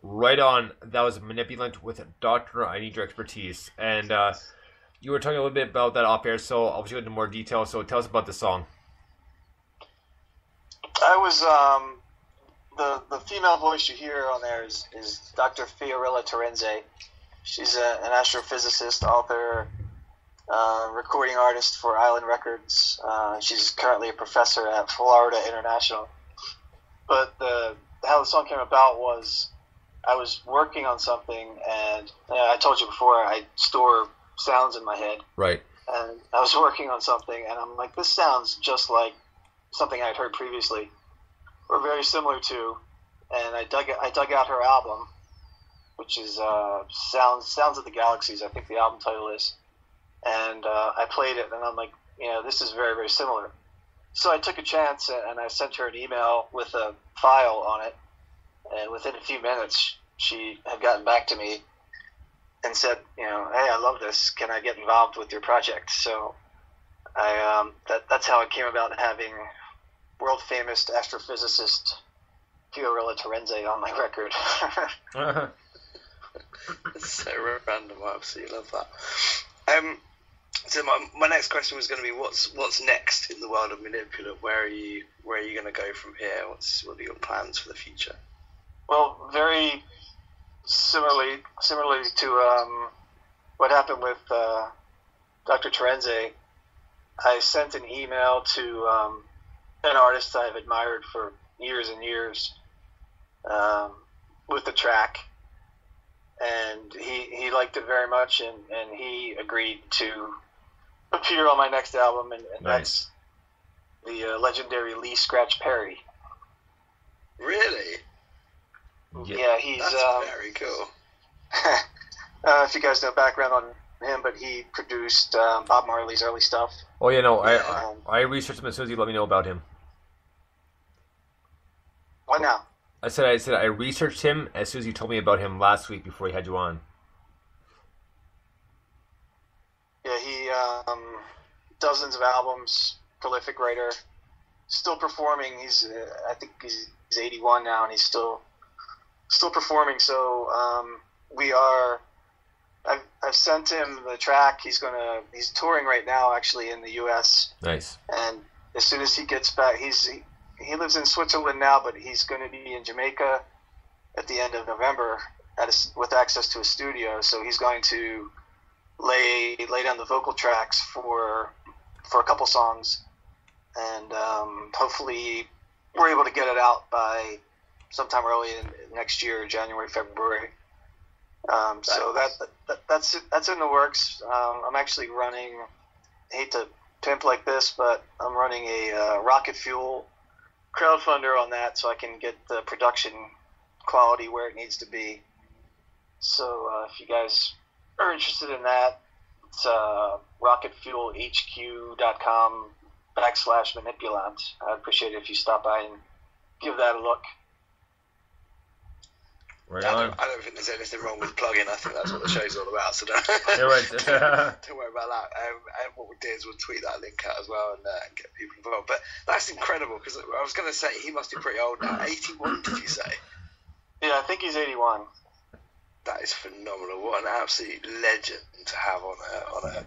Right on. That was Manipulant with Doctor, I Need Your Expertise. And you were talking a little bit about that off air, so I'll go into more detail. So tell us about the song. I was, the female voice you hear on there is Dr. Fiorella Terenzi. She's an astrophysicist, author, recording artist for Island Records. She's currently a professor at Florida International. But how the song came about was I was working on something, and I told you before I store sounds in my head. Right. And I was working on something, and I'm like, this sounds just like something I'd heard previously, or very similar to. And I dug out her album, which is Sounds of the Galaxies, I think the album title is. And I played it, and I'm like, this is very, very similar. So I took a chance, and I sent her an email with a file on it. And within a few minutes, she had gotten back to me and said, hey, I love this. Can I get involved with your project? So that's how it came about, having world-famous astrophysicist Fiorella Terenzi on my record. It's so random. I absolutely love that. So my next question was going to be, what's next in the world of Manipulant? Where are you going to go from here? What are your plans for the future? Well, very similarly to what happened with Dr. Terenzi, I sent an email to an artist I've admired for years and years with the track, and he liked it very much, and he agreed to appear on my next album, and nice. That's the legendary Lee Scratch Perry. Really? Yeah, he's that's very cool. If you guys know background on him, but he produced Bob Marley's early stuff. Oh yeah, no, I researched him as soon as you let me know about him. What now? I said I researched him as soon as you told me about him last week before he had you on. Yeah, he dozens of albums, prolific writer, still performing. I think he's 81 now, and he's still performing. So I've sent him the track. He's touring right now, actually, in the U.S. Nice. And as soon as he gets back, he lives in Switzerland now, but he's going to be in Jamaica at the end of November with access to a studio. So he's going to lay down the vocal tracks for a couple songs, and hopefully we're able to get it out by sometime early in next year, January, February. So that's in the works. I'm actually running, I hate to pimp like this, but I'm running a rocket fuel crowdfunder on that, so I can get the production quality where it needs to be. So if you guys are interested in that, it's rocketfuelhq.com/Manipulant. I'd appreciate it if you stop by and give that a look. Right I on. don't think there's anything wrong with plugging. I think that's what the show's all about. So don't, You're right. don't worry about that. And what we'll do is we'll tweet that link out as well and get people involved. But that's incredible, because I was going to say he must be pretty old now. 81, did you say? Yeah, I think he's 81. That is phenomenal. What an absolute legend to have on a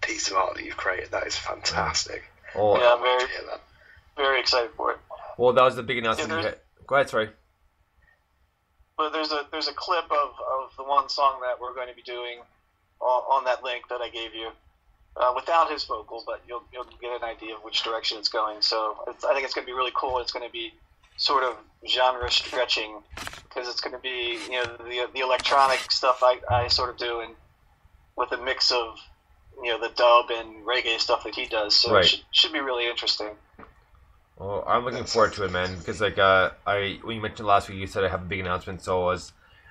piece of art that you've created. That is fantastic. Oh, yeah, I'm very excited for it. Well, that was the big announcement. Yeah, Go ahead, sorry. But there's a clip of the one song that we're going to be doing on that link that I gave you, without his vocal, but you'll get an idea of which direction it's going. So I think it's going to be really cool. It's going to be sort of genre stretching, because it's going to be the electronic stuff I sort of do, and with a mix of the dub and reggae stuff that he does. So right. It should be really interesting. Well, I'm looking forward to it, man, because when you mentioned last week, you said I have a big announcement, so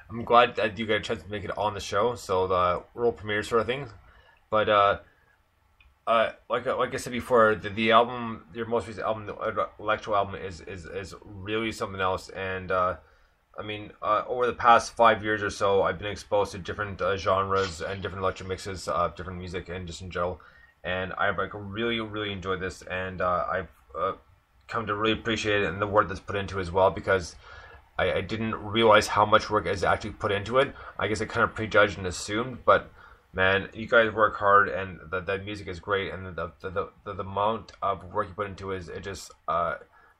I'm glad that you got a chance to make it on the show, so the world premiere sort of thing. But like I said before, the album, your most recent album, the electro album, is really something else. And over the past 5 years or so, I've been exposed to different genres and different electro mixes, different music, and just in general. And I've really, really enjoyed this, and I've come to really appreciate it and the work that's put into it as well, because I didn't realize how much work is actually put into it. I guess I kind of prejudged and assumed, but man, you guys work hard, and the music is great, and the amount of work you put into it is just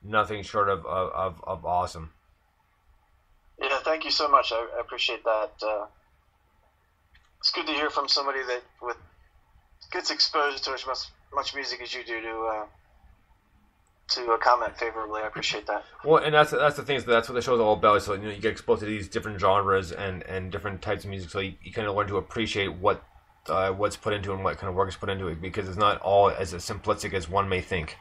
nothing short of awesome. Yeah, thank you so much. I appreciate that. It's good to hear from somebody that gets exposed to as much music as you do to comment favorably. I appreciate that. Well, and that's the thing, is that's what the show's all about. So you get exposed to these different genres and different types of music, so you kind of learn to appreciate what's put into it and what kind of work is put into it, because it's not all as simplistic as one may think.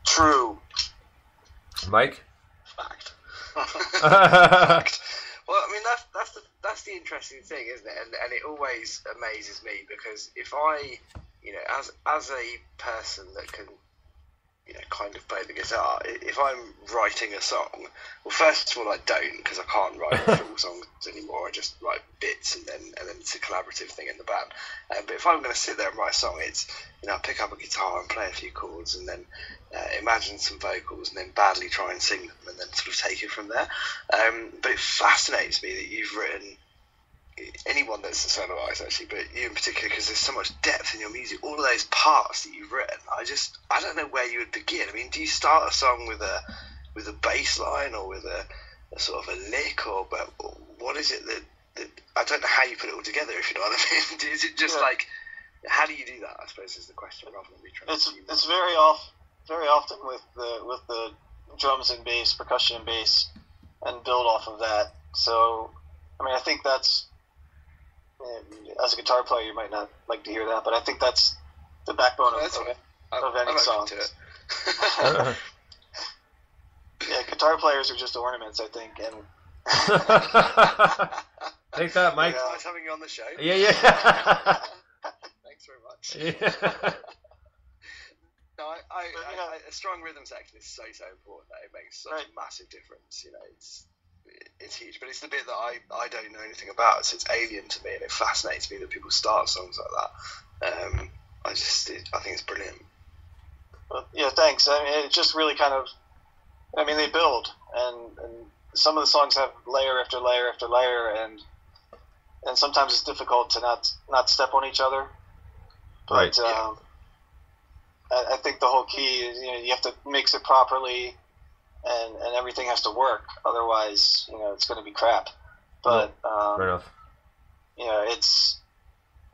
True. Mike? Fact. Fact. Well, I mean, that's the interesting thing, isn't it? And it always amazes me, because if I, as a person that can, kind of play the guitar, if I'm writing a song, well, first of all, I don't, because I can't write full songs anymore. I just write bits, and then it's a collaborative thing in the band. But if I'm going to sit there and write a song, it's, I pick up a guitar and play a few chords, and then imagine some vocals, and then badly try and sing them, and then sort of take it from there. But it fascinates me that you've written, anyone that's a solo artist actually, but you in particular, because there's so much depth in your music, all of those parts that you've written. I don't know where you would begin. I mean, do you start a song with a bass line, or with a sort of a lick, or but what is it that I don't know how you put it all together, if you know what I mean? Is it just like, how do you do that, I suppose, is the question, rather than me trying to it's very often with the drums and bass, percussion and bass, and build off of that. So I mean, I think that's, as a guitar player, you might not like to hear that, but I think that's the backbone of any song. Yeah, guitar players are just ornaments, I think. And take that, Mike. Nice having you on the show. Yeah. Thanks very much. Yeah. No, a strong rhythm section is so important. That it makes such a massive difference. It's huge, but it's the bit that I don't know anything about, so it's alien to me, and it fascinates me that people start songs like that. I think it's brilliant. Well, yeah, thanks. I mean, it just really kind of, they build, and some of the songs have layer after layer after layer, and sometimes it's difficult to not step on each other. But right. I think the whole key is, you have to mix it properly, and everything has to work. Otherwise, it's going to be crap. But fair enough.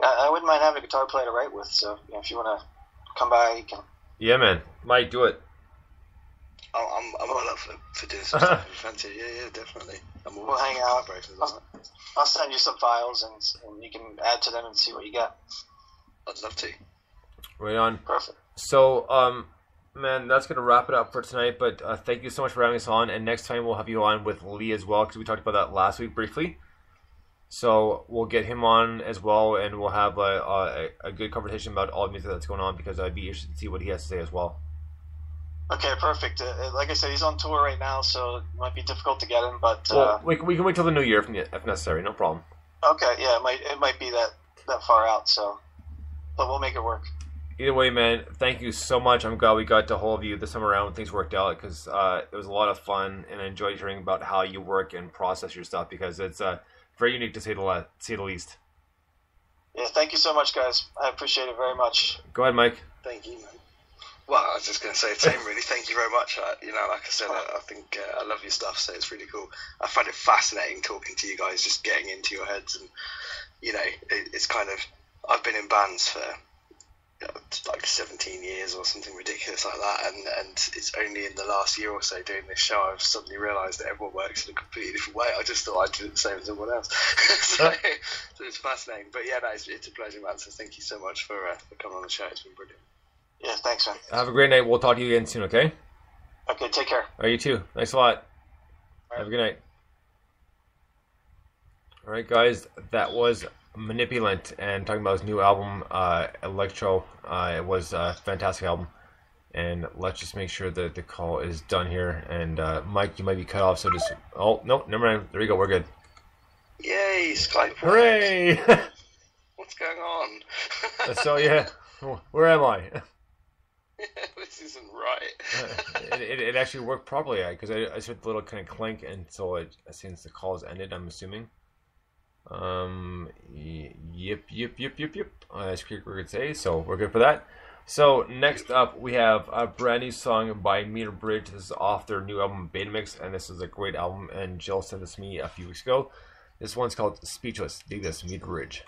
I wouldn't mind having a guitar player to write with. So if you want to come by, you can. Yeah, man. Mike, do it. I'm all up for doing some stuff. Fancy? Yeah, definitely. We'll hang out. I'll send you some files, and you can add to them and see what you got. I'd love to. Right on. Perfect. So, man, that's going to wrap it up for tonight, but thank you so much for having us on, and next time we'll have you on with Lee as well, because we talked about that last week briefly. So we'll get him on as well, and we'll have a good conversation about all the music that's going on, because I'd be interested to see what he has to say as well. Okay, perfect. Like I said, he's on tour right now, so it might be difficult to get him, but... we can wait till the new year if necessary, no problem. Okay, yeah, it might be that far out, so... But we'll make it work. Either way, man, thank you so much. I'm glad we got a hold of you this time around when things worked out, because it was a lot of fun, and I enjoyed hearing about how you work and process your stuff, because it's very unique to say the least. Yeah, thank you so much, guys. I appreciate it very much. Go ahead, Mike. Thank you, man. Well, I was just going to say the same, really. Thank you very much. Like I said, I think I love your stuff, so it's really cool. I find it fascinating talking to you guys, just getting into your heads, and it's kind of, I've been in bands for like 17 years or something ridiculous like that, and it's only in the last year or so doing this show I've suddenly realised that everyone works in a completely different way. I just thought I'd do it the same as everyone else. so it's fascinating. But yeah, no, it's a pleasure, man. So thank you so much for coming on the show. It's been brilliant. Yeah, thanks, man. Have a great night. We'll talk to you again soon, okay? Okay, take care. All right, you too. Thanks a lot. Have a good night. All right, guys, that was Manipulant, and talking about his new album, Electro. It was a fantastic album, and let's just make sure that the call is done here. And Mike, you might be cut off, so just no, never mind. There you go. We're good. Yay, Skype! Hooray! What's going on? So yeah, where am I? this isn't right. It actually worked properly because I heard the little kind of clink, and so since the call has ended, I'm assuming. Yep. As we could say, so we're good for that. So next up, we have a brand new song by Meter Bridge. This is off their new album Beta Mix, and this is a great album. And Jill sent this to me a few weeks ago. This one's called Speechless. Dig this, Meter Bridge.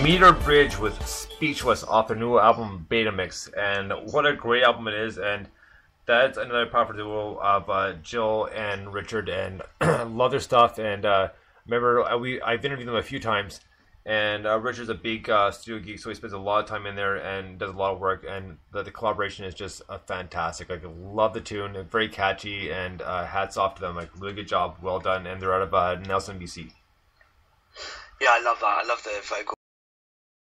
Meter Bridge with Speechless off their new album Beta Mix, and what a great album it is. And that's another powerful duo of Jill and Richard, and love their stuff. And remember, I've interviewed them a few times, and Richard's a big studio geek, so he spends a lot of time in there and does a lot of work, and the collaboration is just fantastic. Like, I love the tune, it's very catchy, and hats off to them. Like, really good job, well done. And they're out of Nelson, BC. Yeah, I love that. I love the vocal